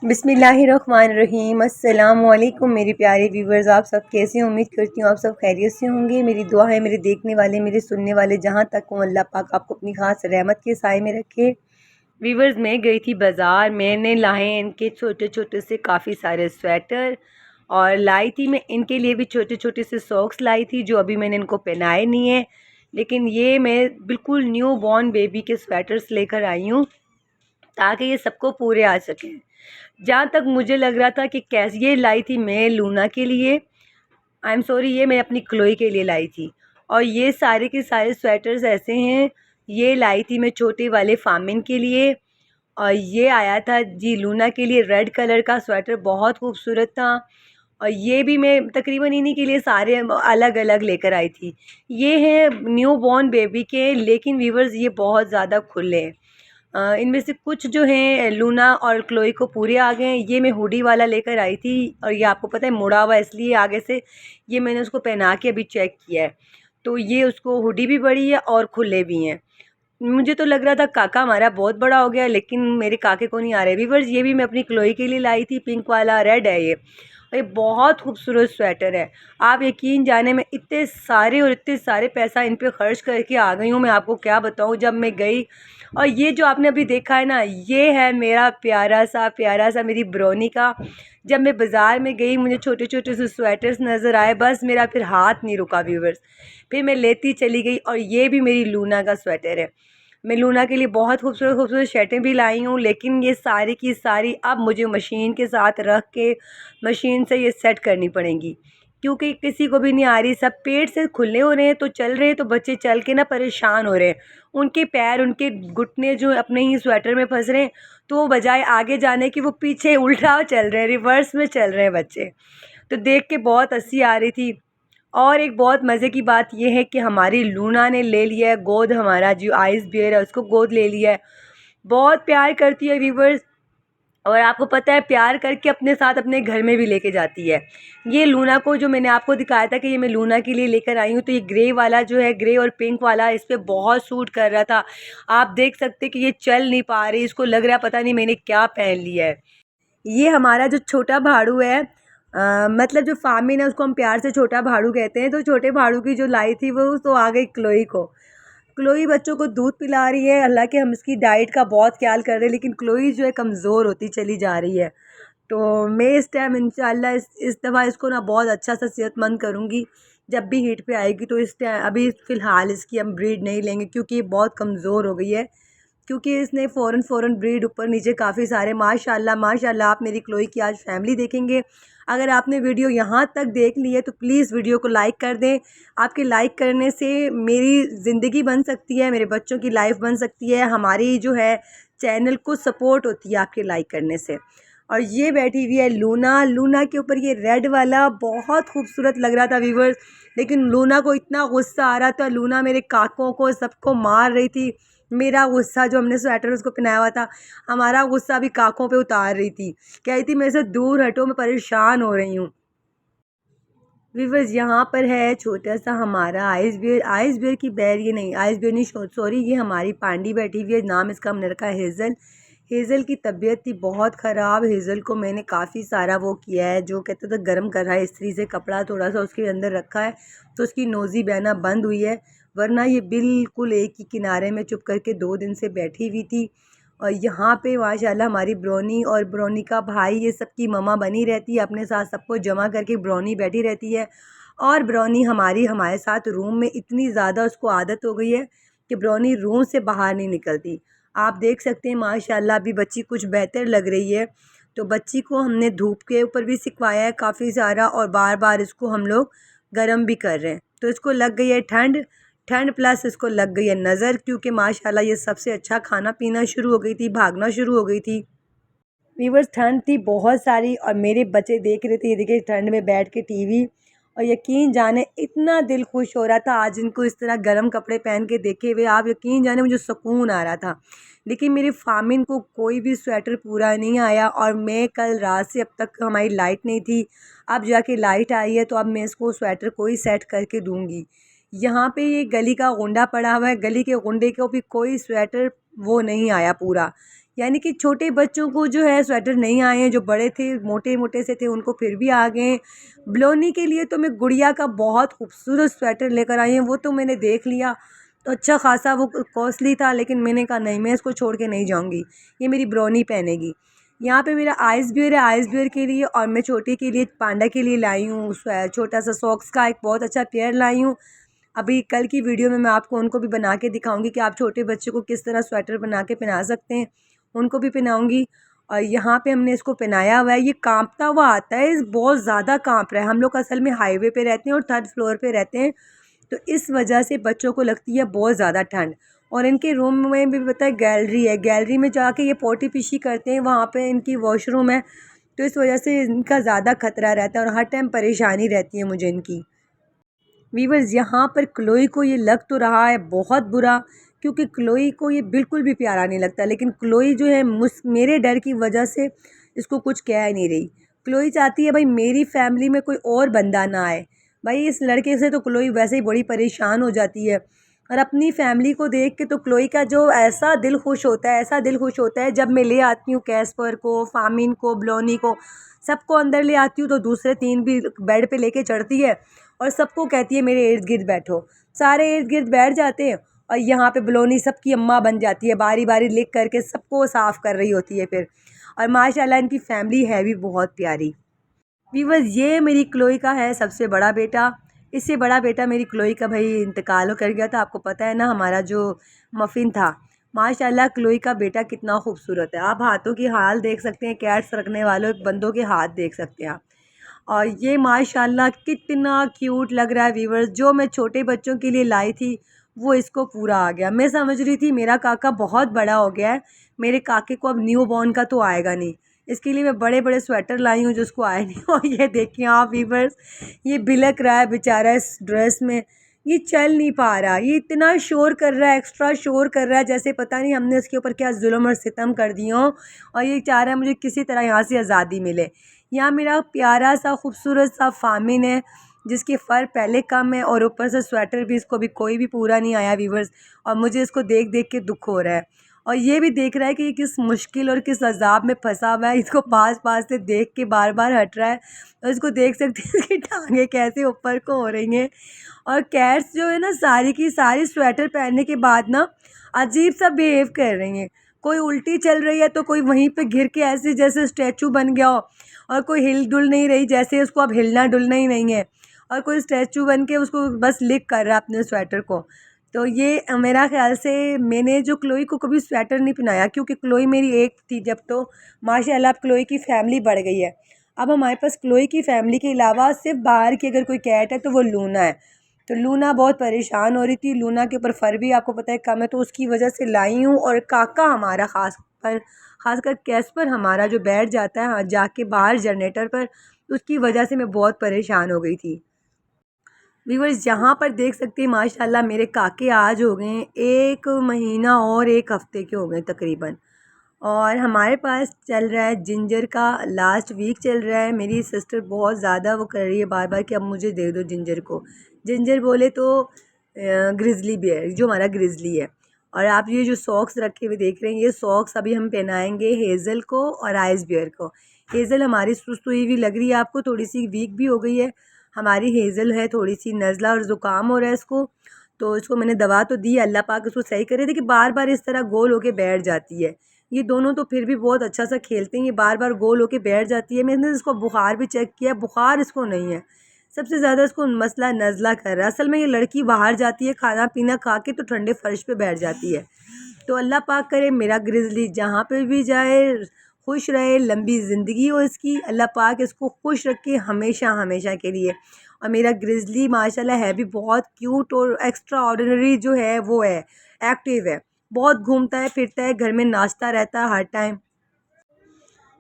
बिस्मिल्लाहिर्रहमानिर्रहीम। अस्सलामुअलैकुम मेरे प्यारे व्यूवर्स, आप सब कैसे हैं? उम्मीद करती हूँ आप सब खैरियत से होंगे। मेरी दुआ है मेरे देखने वाले, मेरे सुनने वाले जहाँ तक हों, अल्लाह पाक आपको अपनी खास रहमत के साए में रखे। व्यूवर्स, मैं गई थी बाज़ार, मैंने लाए इनके छोटे छोटे से काफ़ी सारे स्वेटर और लाई थी मैं इनके लिए भी छोटे छोटे से सॉक्स लाई थी जो अभी मैंने इनको पहनाए नहीं है, लेकिन ये मैं बिल्कुल न्यू बॉर्न बेबी के स्वेटर्स लेकर आई हूँ ताकि ये सबको पूरे आ सकें। जहाँ तक मुझे लग रहा था कि कैसे ये लाई थी मैं लूना के लिए, आई एम सॉरी, ये मैं अपनी क्लोई के लिए लाई थी। और ये सारे के सारे स्वेटर्स ऐसे हैं, ये लाई थी मैं छोटे वाले फामिन के लिए और ये आया था जी लूना के लिए। रेड कलर का स्वेटर बहुत खूबसूरत था और ये भी मैं तकरीबन इन्हीं के लिए सारे अलग अलग लेकर आई थी। ये हैं न्यू बॉर्न बेबी के, लेकिन व्यूवर्स ये बहुत ज़्यादा खुले हैं। इनमें से कुछ जो हैं लूना और क्लोई को पूरे आ गए हैं। ये मैं हुडी वाला लेकर आई थी और ये आपको पता है मुड़ा हुआ इसलिए आगे से, ये मैंने उसको पहना के अभी चेक किया है तो ये उसको हुडी भी बड़ी है और खुले भी हैं। मुझे तो लग रहा था काका हमारा बहुत बड़ा हो गया, लेकिन मेरे काके को नहीं आ रहे व्यूवर्स। ये भी मैं अपनी क्लोई के लिए लाई थी, पिंक वाला, रेड है ये। और ये बहुत खूबसूरत स्वेटर है। आप यकीन जाने में इतने सारे पैसा इन पे खर्च करके आ गई हूँ, मैं आपको क्या बताऊँ। जब मैं गई और ये जो आपने अभी देखा है ना, ये है मेरा प्यारा सा मेरी ब्रोनी का। जब मैं बाज़ार में गई मुझे छोटे छोटे से स्वेटर्स नज़र आए, बस मेरा फिर हाथ नहीं रुका व्यूवर्स, फिर मैं लेती चली गई। और ये भी मेरी लूना का स्वेटर है। मैं लूना के लिए बहुत खूबसूरत खूबसूरत शर्टें भी लाई हूँ, लेकिन ये सारी की सारी अब मुझे मशीन के साथ रख के मशीन से ये सेट करनी पड़ेंगी, क्योंकि किसी को भी नहीं आ रही। सब पेट से खुले हो रहे हैं तो चल रहे हैं, तो बच्चे चल के ना परेशान हो रहे हैं। उनके पैर, उनके घुटने जो अपने ही स्वेटर में फंस रहे हैं, तो वो बजाय आगे जाने की वो पीछे उल्टा चल रहे हैं, रिवर्स में चल रहे हैं बच्चे। तो देख के बहुत हंसी आ रही थी। और एक बहुत मज़े की बात यह है कि हमारी लूना ने ले लिया है गोद, हमारा जो आइस बियर है उसको गोद ले लिया है। बहुत प्यार करती है व्यूवर्स, और आपको पता है प्यार करके अपने साथ अपने घर में भी लेके जाती है। ये लूना को जो मैंने आपको दिखाया था कि ये मैं लूना के लिए लेकर आई हूँ, तो ये ग्रे वाला जो है, ग्रे और पिंक वाला, इस पर बहुत सूट कर रहा था। आप देख सकते कि ये चल नहीं पा रही, इसको लग रहा है पता नहीं मैंने क्या पहन लिया है। ये हमारा जो छोटा भाड़ू है, मतलब जो फार्मिन है उसको हम प्यार से छोटा भाड़ू कहते हैं। तो छोटे भाड़ू की जो लाई थी वो तो आ गई क्लोई को। क्लोई बच्चों को दूध पिला रही है, हालांकि हम इसकी डाइट का बहुत ख्याल कर रहे हैं, लेकिन क्लोई जो है कमज़ोर होती चली जा रही है। तो मैं इस टाइम इंशाल्लाह इस दफ़ा इसको ना बहुत अच्छा सा सेहतमंद करूँगी। जब भी हीट पे आएगी तो इस टाइम अभी फ़िलहाल इसकी हम ब्रीड नहीं लेंगे, क्योंकि ये बहुत कमज़ोर हो गई है। क्योंकि इसने फ़ौरन ब्रीड ऊपर नीचे काफ़ी सारे, माशाल्लाह माशाल्लाह। आप मेरी क्लोई की आज फैमिली देखेंगे। अगर आपने वीडियो यहाँ तक देख ली है तो प्लीज़ वीडियो को लाइक कर दें। आपके लाइक करने से मेरी ज़िंदगी बन सकती है, मेरे बच्चों की लाइफ बन सकती है, हमारी जो है चैनल को सपोर्ट होती है आपके लाइक करने से। और ये बैठी हुई है लूना। लूना के ऊपर ये रेड वाला बहुत खूबसूरत लग रहा था व्यूवर्स, लेकिन लूना को इतना गुस्सा आ रहा था, लूना मेरे काकों को सबको मार रही थी। मेरा गुस्सा, जो हमने स्वेटर उसको पहनाया हुआ था, हमारा गुस्सा भी काकों पे उतार रही थी, कह रही थी मेरे से दूर हटो, मैं परेशान हो रही हूँ। व्यूवर्स, यहाँ पर है छोटा सा हमारा आइस बियर। आइस बियर की बैर, ये नहीं आइस बियर नहीं, सॉरी, ये हमारी पांडी बैठी हुई है। नाम इसका हमने रखा है हेज़ल। हेज़ल की तबीयत थी बहुत ख़राब। हेज़ल को मैंने काफ़ी सारा वो किया है, जो कहते थे गर्म कर रहा है इस्त्री से कपड़ा, थोड़ा सा उसके अंदर रखा है तो उसकी नोज़ी बहना बंद हुई है, वरना ये बिल्कुल एक ही किनारे में चुप करके 2 दिन से बैठी हुई थी। और यहाँ पे माशाल्लाह हमारी ब्रोनी और ब्रोनी का भाई, ये सबकी ममा बनी रहती है, अपने साथ सबको जमा करके ब्रोनी बैठी रहती है। और ब्रोनी हमारे साथ रूम में इतनी ज़्यादा उसको आदत हो गई है कि ब्रोनी रूम से बाहर नहीं निकलती। आप देख सकते हैं माशाल्लाह अभी बच्ची कुछ बेहतर लग रही है। तो बच्ची को हमने धूप के ऊपर भी सिखवाया है काफ़ी सारा, और बार बार इसको हम लोग गर्म भी कर रहे हैं। तो इसको लग गई है ठंड, ठंड प्लस इसको लग गई है नज़र, क्योंकि माशाल्लाह ये सबसे अच्छा खाना पीना शुरू हो गई थी, भागना शुरू हो गई थी। वीवर्स, ठंड थी बहुत सारी और मेरे बच्चे देख रहे थे, ये देखिए ठंड में बैठ के टीवी, और यकीन जाने इतना दिल खुश हो रहा था आज इनको इस तरह गर्म कपड़े पहन के देखे हुए। आप यकीन जाने मुझे सुकून आ रहा था। लेकिन मेरे फामिन को कोई भी स्वेटर पूरा नहीं आया, और मैं कल रात से अब तक हमारी लाइट नहीं थी। अब जाके लाइट आई है तो अब मैं इसको स्वेटर कोई सेट करके दूँगी। यहाँ पे ये गली का गुंडा पड़ा हुआ है, गली के गुंडे को भी कोई स्वेटर वो नहीं आया पूरा। यानी कि छोटे बच्चों को जो है स्वेटर नहीं आए हैं, जो बड़े थे मोटे मोटे से थे उनको फिर भी आ गए। ब्लोनी के लिए तो मैं गुड़िया का बहुत खूबसूरत स्वेटर लेकर आई हूँ, वो तो मैंने देख लिया तो अच्छा खासा वो कॉस्टली था, लेकिन मैंने कहा नहीं, मैं इसको छोड़ के नहीं जाऊँगी, ये मेरी ब्रोनी पहनेगी। यहाँ पे मेरा आइस बियर है, आइस बियर के लिए, और मैं छोटे के लिए पांडा के लिए लाई हूँ छोटा सा सॉक्स का एक बहुत अच्छा पेयर लाई हूँ। अभी कल की वीडियो में मैं आपको उनको भी बना के दिखाऊंगी कि आप छोटे बच्चे को किस तरह स्वेटर बना के पहना सकते हैं, उनको भी पहनाऊंगी। और यहाँ पे हमने इसको पहनाया हुआ है, ये कांपता हुआ आता है, इस बहुत ज़्यादा कांप रहा है। हम लोग असल में हाईवे पे रहते हैं और थर्ड फ्लोर पे रहते हैं, तो इस वजह से बच्चों को लगती है बहुत ज़्यादा ठंड। और इनके रूम में भी पता है गैलरी है, गैलरी में जाके ये पोटी पीशी करते हैं, वहाँ पे इनकी वॉशरूम है, तो इस वजह से इनका ज़्यादा खतरा रहता है और हर टाइम परेशानी रहती है मुझे इनकी। वीवर्स, यहाँ पर क्लोई को ये लग तो रहा है बहुत बुरा, क्योंकि क्लोई को ये बिल्कुल भी प्यारा नहीं लगता, लेकिन क्लोई जो है मेरे डर की वजह से इसको कुछ कह ही नहीं रही। क्लोई चाहती है भाई मेरी फैमिली में कोई और बंदा ना आए। भाई इस लड़के से तो क्लोई वैसे ही बड़ी परेशान हो जाती है, और अपनी फैमिली को देख के तो क्लोई का जो ऐसा दिल खुश होता है, ऐसा दिल खुश होता है, जब मैं ले आती हूँ कैस्पर को, फामिन को, ब्लोनी को, सबको अंदर ले आती हूँ तो दूसरे तीन भी बेड पे लेके चढ़ती है और सबको कहती है मेरे इर्द गिर्द बैठो। सारे इर्द गिर्द बैठ जाते हैं और यहाँ पे ब्लोनी सबकी अम्मा बन जाती है, बारी बारी लिख करके सबको साफ़ कर रही होती है फिर। और माशाल्लाह इनकी फैमिली है भी बहुत प्यारी। वीवर्स, ये मेरी क्लोई का है सबसे बड़ा बेटा। इससे बड़ा बेटा मेरी क्लोई का भाई इंतकाल कर गया था, आपको पता है ना, हमारा जो मफ़िन था। माशाल्लाह क्लोई का बेटा कितना खूबसूरत है, आप हाथों की हाल देख सकते हैं, कैट्स रखने वालों बंदों के हाथ देख सकते हैं आप। और ये माशाल्लाह कितना क्यूट लग रहा है वीवर्स, जो मैं छोटे बच्चों के लिए लाई थी वो इसको पूरा आ गया। मैं समझ रही थी मेरा काका बहुत बड़ा हो गया है, मेरे काके को अब न्यू बॉर्न का तो आएगा नहीं, इसके लिए मैं बड़े बड़े स्वेटर लाई हूँ जिसको आए नहीं। और ये देखिए आप वीवर्स, ये बिलक रहा है बेचारा इस ड्रेस में, ये चल नहीं पा रहा, ये इतना शोर कर रहा है, एक्स्ट्रा शोर कर रहा है, जैसे पता नहीं हमने इसके ऊपर क्या जुल्म और सितम कर दिए हों, और ये चाह रहा है मुझे किसी तरह यहाँ से आज़ादी मिले। यहाँ मेरा प्यारा सा खूबसूरत सा फामिन है जिसके फ़र पहले कम है और ऊपर से स्वेटर भी इसको भी कोई भी पूरा नहीं आया वीवर्स, और मुझे इसको देख देख के दुख हो रहा है। और ये भी देख रहा है कि ये किस मुश्किल और किस अजाब में फंसा हुआ है, इसको पास पास से देख के बार बार हट रहा है, और इसको देख सकते हैं इसकी टांगें कैसे ऊपर को हो रही हैं। और कैट्स जो है ना, सारी की सारी स्वेटर पहनने के बाद ना अजीब सा बिहेव कर रही हैं, कोई उल्टी चल रही है तो कोई वहीं पे घिर के ऐसे जैसे स्टैचू बन गया हो, और कोई हिल डुल नहीं रही जैसे उसको अब हिलना डुलना ही नहीं है, और कोई स्टैचू बन के उसको बस लिक कर रहा है अपने स्वेटर को। तो ये मेरा ख्याल से मैंने जो क्लोई को कभी स्वेटर नहीं पहनाया, क्योंकि क्लोई मेरी एक थी जब, तो माशाल्लाह अब क्लोई की फैमिली बढ़ गई है। अब हमारे पास क्लोई की फैमिली के अलावा सिर्फ बाहर की अगर कोई कैट है तो वो लूना है। तो लूना बहुत परेशान हो रही थी, लूना के ऊपर फ़र भी आपको पता है कम है, तो उसकी वजह से लाई हूँ। और काका हमारा खासकर कैस्पर हमारा जो बैठ जाता है हाँ जाके बाहर जनरेटर पर, उसकी वजह से मैं बहुत परेशान हो गई थी। व्यूअर्स, यहाँ पर देख सकते हैं माशाल्लाह मेरे काके आज हो गए 1 महीना और 1 हफ़्ते के हो गए तकरीबन। और हमारे पास चल रहा है जिंजर का लास्ट वीक चल रहा है। मेरी सिस्टर बहुत ज़्यादा वो कर रही है बार बार कि अब मुझे दे दो जिंजर को। जिंजर बोले तो ग्रिज़ली बियर, जो हमारा ग्रिज़ली है। और आप ये जो सॉक्स रखे हुए देख रहे हैं, ये सॉक्स अभी हम पहनाएंगे हेज़ल को और आइस बियर को। हेज़ल हमारी सुस्त हुई हुई लग रही है आपको, थोड़ी सी वीक भी हो गई है हमारी हेज़ल है, थोड़ी सी नज़ला और ज़ुकाम हो रहा है इसको। तो इसको मैंने दवा तो दी, अल्लाह पाक इसको सही करे। देखिए बार बार इस तरह गोल होके बैठ जाती है। ये दोनों तो फिर भी बहुत अच्छा सा खेलते हैं, ये बार बार गोल होके बैठ जाती है। मैंने इसको बुखार भी चेक किया, बुखार इसको नहीं है। सबसे ज़्यादा इसको मसला नज़ला कर रहा है। असल में ये लड़की बाहर जाती है खाना पीना खा के तो ठंडे फर्श पे बैठ जाती है। तो अल्लाह पाक करे मेरा ग्रिज़ली जहाँ पे भी जाए खुश रहे, लंबी ज़िंदगी हो इसकी, अल्लाह पाक इसको खुश रखे हमेशा हमेशा के लिए। और मेरा ग्रिज़ली माशाल्लाह है भी बहुत क्यूट और एक्स्ट्रा ऑर्डिनरी जो है वो है, एक्टिव है, बहुत घूमता है फिरता है, घर में नाचता रहता है हर टाइम।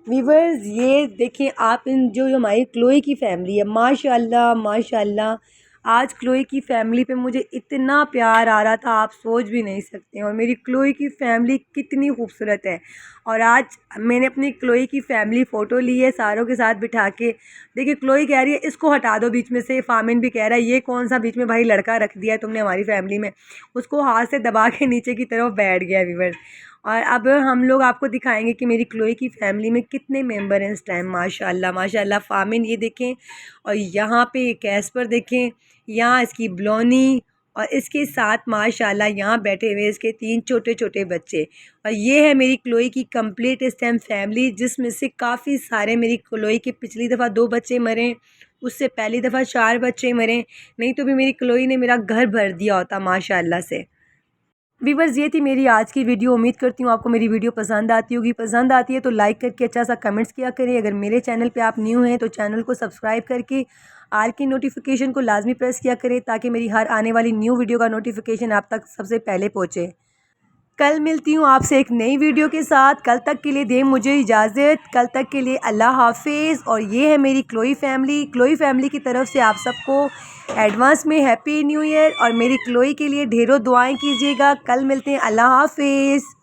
वीवर्स, ये देखिए आप, इन जो हमारी क्लोई की फैमिली है माशाल्लाह माशाल्लाह, आज क्लोई की फ़ैमिली पे मुझे इतना प्यार आ रहा था आप सोच भी नहीं सकते। और मेरी क्लोई की फ़ैमिली कितनी खूबसूरत है। और आज मैंने अपनी क्लोई की फ़ैमिली फ़ोटो ली है सारों के साथ बिठा के। देखिए क्लोई कह रही है इसको हटा दो बीच में से, फामिन भी कह रहा है ये कौन सा बीच में भाई लड़का रख दिया है तुमने हमारी फ़ैमिली में, उसको हाथ से दबा के नीचे की तरफ बैठ गया वीवर्स। और अब हम लोग आपको दिखाएंगे कि मेरी क्लोई की फ़ैमिली में कितने मेंबर हैं इस टाइम। माशाल्लाह माशाल्लाह। फ़ामिन ये देखें, और यहाँ पे कैस्पर देखें, यहाँ इसकी ब्लोनी, और इसके साथ माशाल्लाह यहाँ बैठे हुए इसके 3 छोटे-छोटे बच्चे। और ये है मेरी क्लोई की कंप्लीट इस टाइम फैमिली, जिसमें से काफ़ी सारे मेरी क्लोई के पिछली दफ़ा 2 बच्चे मरे, उससे पहली दफ़ा 4 बच्चे मरे, नहीं तो भी मेरी क्लोई ने मेरा घर भर दिया होता माशाल्लाह से। व्यूअर्स, ये थी मेरी आज की वीडियो। उम्मीद करती हूँ आपको मेरी वीडियो पसंद आती होगी। पसंद आती है तो लाइक करके अच्छा सा कमेंट्स किया करें। अगर मेरे चैनल पे आप न्यू हैं तो चैनल को सब्सक्राइब करके आल की नोटिफिकेशन को लाजमी प्रेस किया करें, ताकि मेरी हर आने वाली न्यू वीडियो का नोटिफिकेशन आप तक सबसे पहले पहुँचे। कल मिलती हूँ आपसे एक नई वीडियो के साथ। कल तक के लिए दें मुझे इजाज़त। कल तक के लिए अल्लाह हाफिज़। और ये है मेरी क्लोई फैमिली की तरफ से आप सबको एडवांस में हैप्पी न्यू ईयर, और मेरी क्लोई के लिए ढेरों दुआएं कीजिएगा। कल मिलते हैं। अल्लाह हाफिज़।